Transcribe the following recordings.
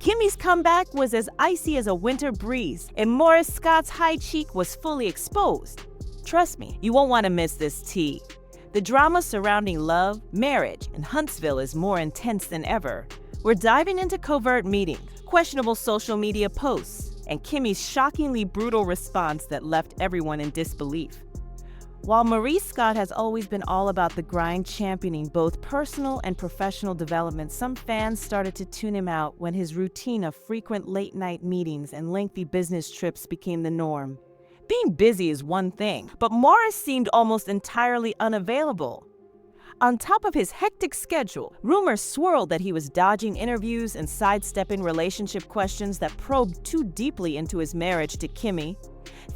Kimmi's comeback was as icy as a winter breeze, and Maurice Scott's high cheek was fully exposed. Trust me, you won't want to miss this tea. The drama surrounding love, marriage, and Huntsville is more intense than ever. We're diving into covert meetings, questionable social media posts, and Kimmi's shockingly brutal response that left everyone in disbelief. While Maurice Scott has always been all about the grind, championing both personal and professional development, some fans started to tune him out when his routine of frequent late-night meetings and lengthy business trips became the norm. Being busy is one thing, but Maurice seemed almost entirely unavailable. On top of his hectic schedule, rumors swirled that he was dodging interviews and sidestepping relationship questions that probed too deeply into his marriage to Kimmi.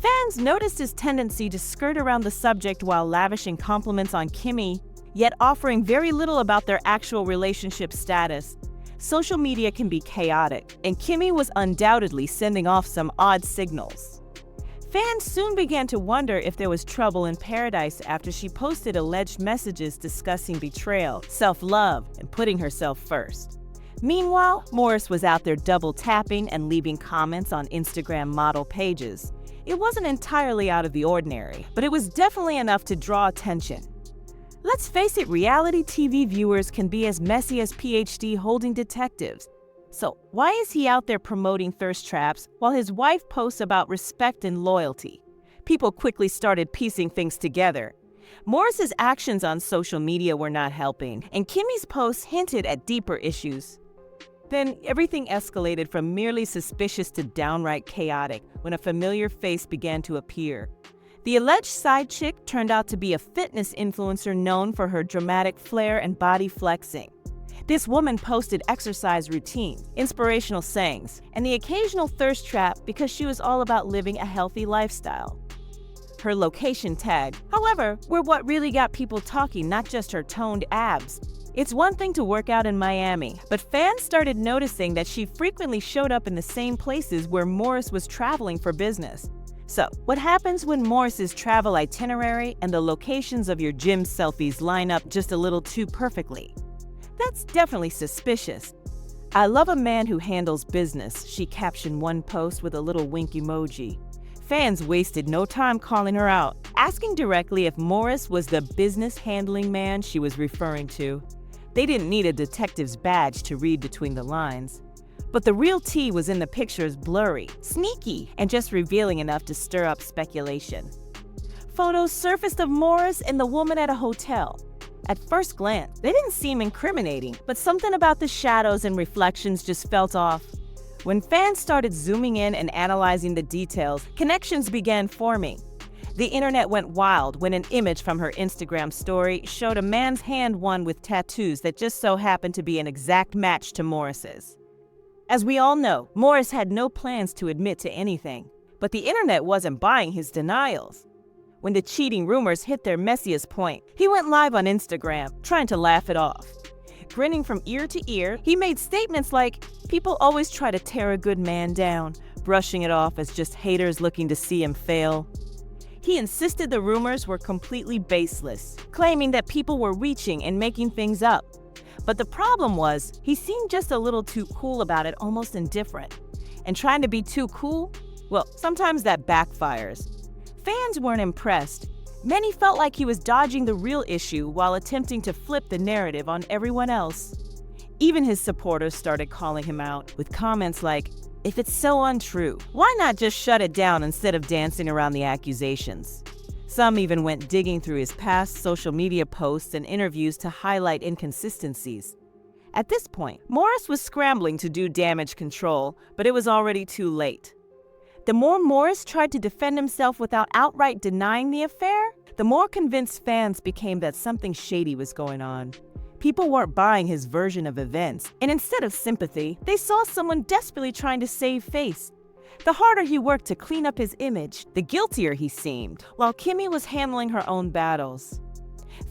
Fans noticed his tendency to skirt around the subject while lavishing compliments on Kimmi, yet offering very little about their actual relationship status. Social media can be chaotic, and Kimmi was undoubtedly sending off some odd signals. Fans soon began to wonder if there was trouble in paradise after she posted alleged messages discussing betrayal, self-love, and putting herself first. Meanwhile, Maurice was out there double tapping and leaving comments on Instagram model pages. It wasn't entirely out of the ordinary, but it was definitely enough to draw attention. Let's face it, reality TV viewers can be as messy as PhD-holding detectives. So why is he out there promoting thirst traps while his wife posts about respect and loyalty? People quickly started piecing things together. Maurice's actions on social media were not helping, and Kimmi's posts hinted at deeper issues. Then everything escalated from merely suspicious to downright chaotic when a familiar face began to appear. The alleged side chick turned out to be a fitness influencer known for her dramatic flair and body flexing. This woman posted exercise routines, inspirational sayings, and the occasional thirst trap because she was all about living a healthy lifestyle. Her location tag, however, were what really got people talking, not just her toned abs. It's one thing to work out in Miami, but fans started noticing that she frequently showed up in the same places where Maurice was traveling for business. So, what happens when Maurice's travel itinerary and the locations of your gym selfies line up just a little too perfectly? That's definitely suspicious. "I love a man who handles business," she captioned one post with a little wink emoji. Fans wasted no time calling her out, asking directly if Maurice was the business-handling man she was referring to. They didn't need a detective's badge to read between the lines. But the real tea was in the pictures blurry, sneaky, and just revealing enough to stir up speculation. Photos surfaced of Maurice and the woman at a hotel. At first glance, they didn't seem incriminating, but something about the shadows and reflections just felt off. When fans started zooming in and analyzing the details, connections began forming. The internet went wild when an image from her Instagram story showed a man's hand, one with tattoos that just so happened to be an exact match to Maurice's. As we all know, Maurice had no plans to admit to anything, but the internet wasn't buying his denials. When the cheating rumors hit their messiest point, he went live on Instagram, trying to laugh it off. Grinning from ear to ear, he made statements like, "People always try to tear a good man down," brushing it off as just haters looking to see him fail. He insisted the rumors were completely baseless, claiming that people were reaching and making things up. But the problem was, he seemed just a little too cool about it, almost indifferent. And trying to be too cool? Well, sometimes that backfires. Fans weren't impressed. Many felt like he was dodging the real issue while attempting to flip the narrative on everyone else. Even his supporters started calling him out, with comments like, "If it's so untrue, why not just shut it down instead of dancing around the accusations?" Some even went digging through his past social media posts and interviews to highlight inconsistencies. At this point, Maurice was scrambling to do damage control, but it was already too late. The more Maurice tried to defend himself without outright denying the affair, the more convinced fans became that something shady was going on. People weren't buying his version of events, and instead of sympathy, they saw someone desperately trying to save face. The harder he worked to clean up his image, the guiltier he seemed, while Kimmi was handling her own battles.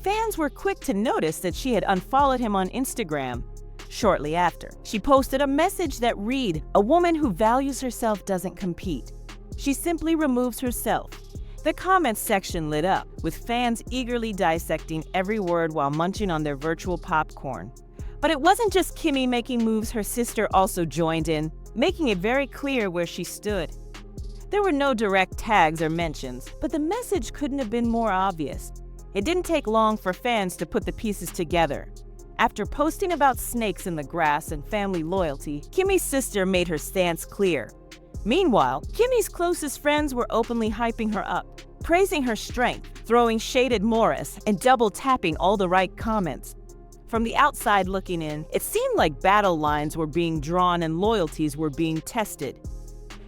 Fans were quick to notice that she had unfollowed him on Instagram. Shortly after, she posted a message that read, "A woman who values herself doesn't compete. She simply removes herself." The comments section lit up, with fans eagerly dissecting every word while munching on their virtual popcorn. But it wasn't just Kimmi making moves, her sister also joined in, making it very clear where she stood. There were no direct tags or mentions, but the message couldn't have been more obvious. It didn't take long for fans to put the pieces together. After posting about snakes in the grass and family loyalty, Kimmi's sister made her stance clear. Meanwhile, Kimmi's closest friends were openly hyping her up, praising her strength, throwing shade at Maurice, and double-tapping all the right comments. From the outside looking in, it seemed like battle lines were being drawn and loyalties were being tested.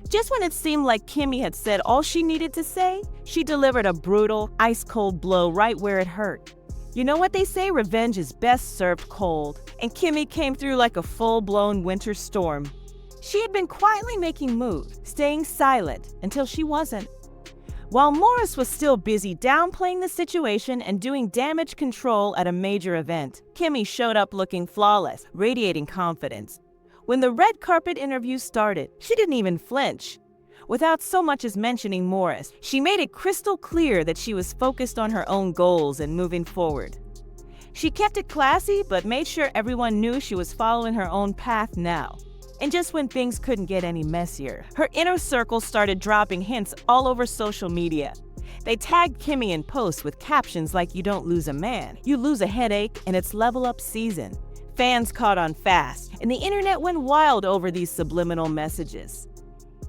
Just when it seemed like Kimmi had said all she needed to say, she delivered a brutal, ice-cold blow right where it hurt. You know what they say, revenge is best served cold, and Kimmi came through like a full-blown winter storm. She had been quietly making moves, staying silent until she wasn't. While Maurice was still busy downplaying the situation and doing damage control at a major event, Kimmi showed up looking flawless, radiating confidence. When the red carpet interview started, she didn't even flinch. Without so much as mentioning Maurice, she made it crystal clear that she was focused on her own goals and moving forward. She kept it classy, but made sure everyone knew she was following her own path now. And just when things couldn't get any messier, her inner circle started dropping hints all over social media. They tagged Kimmi in posts with captions like, "You don't lose a man, you lose a headache, and it's level up season." Fans caught on fast, and the internet went wild over these subliminal messages.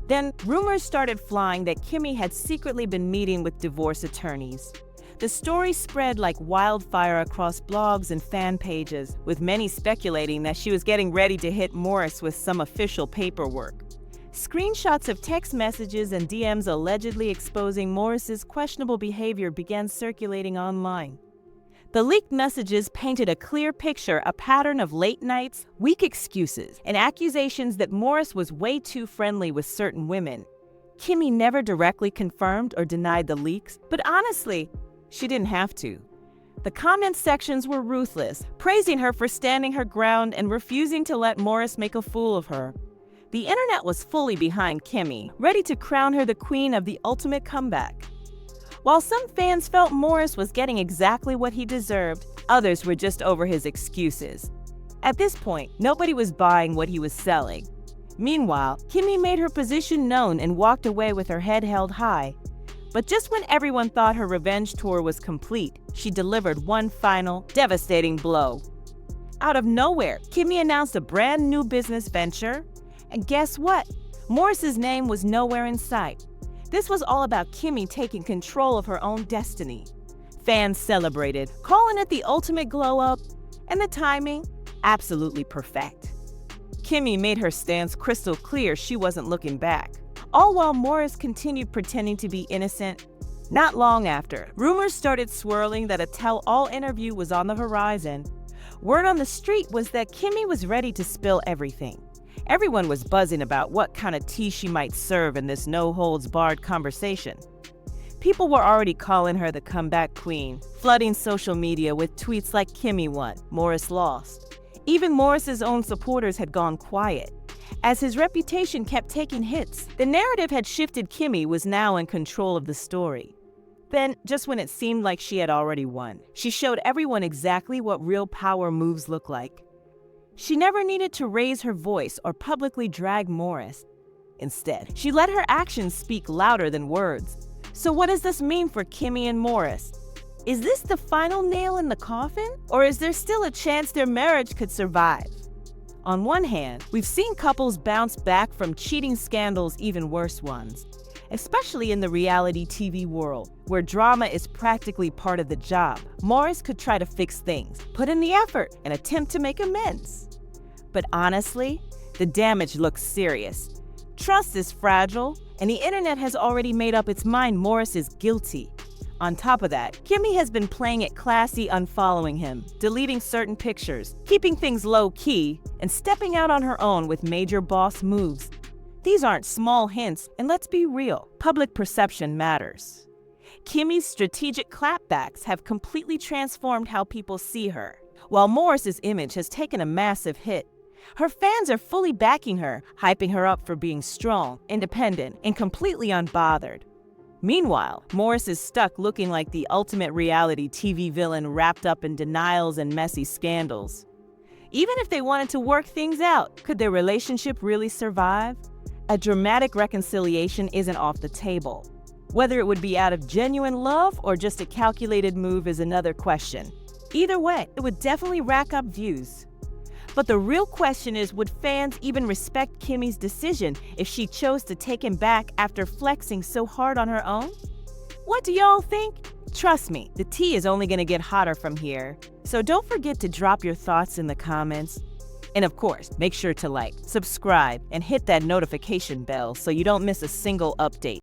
Then, rumors started flying that Kimmi had secretly been meeting with divorce attorneys. The story spread like wildfire across blogs and fan pages, with many speculating that she was getting ready to hit Maurice with some official paperwork. Screenshots of text messages and DMs allegedly exposing Maurice's questionable behavior began circulating online. The leaked messages painted a clear picture, a pattern of late nights, weak excuses, and accusations that Maurice was way too friendly with certain women. Kimmi never directly confirmed or denied the leaks, but honestly, she didn't have to. The comment sections were ruthless, praising her for standing her ground and refusing to let Maurice make a fool of her. The internet was fully behind Kimmi, ready to crown her the queen of the ultimate comeback. While some fans felt Maurice was getting exactly what he deserved, others were just over his excuses. At this point, nobody was buying what he was selling. Meanwhile, Kimmi made her position known and walked away with her head held high. But just when everyone thought her revenge tour was complete, she delivered one final, devastating blow. Out of nowhere, Kimmi announced a brand new business venture. And guess what? Maurice's name was nowhere in sight. This was all about Kimmi taking control of her own destiny. Fans celebrated, calling it the ultimate glow-up, and the timing, absolutely perfect. Kimmi made her stance crystal clear she wasn't looking back, all while Maurice continued pretending to be innocent. Not long after, rumors started swirling that a tell-all interview was on the horizon. Word on the street was that Kimmi was ready to spill everything. Everyone was buzzing about what kind of tea she might serve in this no-holds-barred conversation. People were already calling her the comeback queen, flooding social media with tweets like "Kimmi won, Maurice lost." Even Maurice's own supporters had gone quiet. As his reputation kept taking hits, the narrative had shifted. Kimmi was now in control of the story. Then, just when it seemed like she had already won, she showed everyone exactly what real power moves look like. She never needed to raise her voice or publicly drag Maurice. Instead, she let her actions speak louder than words. So what does this mean for Kimmi and Maurice? Is this the final nail in the coffin? Or is there still a chance their marriage could survive? On one hand, we've seen couples bounce back from cheating scandals, even worse ones. Especially in the reality TV world, where drama is practically part of the job. Maurice could try to fix things, put in the effort, and attempt to make amends. But honestly, the damage looks serious. Trust is fragile, and the internet has already made up its mind Maurice is guilty. On top of that, Kimmi has been playing it classy, unfollowing him, deleting certain pictures, keeping things low-key, and stepping out on her own with major boss moves. These aren't small hints, and let's be real, public perception matters. Kimmi's strategic clapbacks have completely transformed how people see her. While Maurice's image has taken a massive hit, her fans are fully backing her, hyping her up for being strong, independent, and completely unbothered. Meanwhile, Maurice is stuck looking like the ultimate reality TV villain wrapped up in denials and messy scandals. Even if they wanted to work things out, could their relationship really survive? A dramatic reconciliation isn't off the table. Whether it would be out of genuine love or just a calculated move is another question. Either way, it would definitely rack up views. But the real question is, would fans even respect Kimmi's decision if she chose to take him back after flexing so hard on her own? What do y'all think? Trust me, the tea is only going to get hotter from here. So don't forget to drop your thoughts in the comments. And of course, make sure to like, subscribe, and hit that notification bell so you don't miss a single update.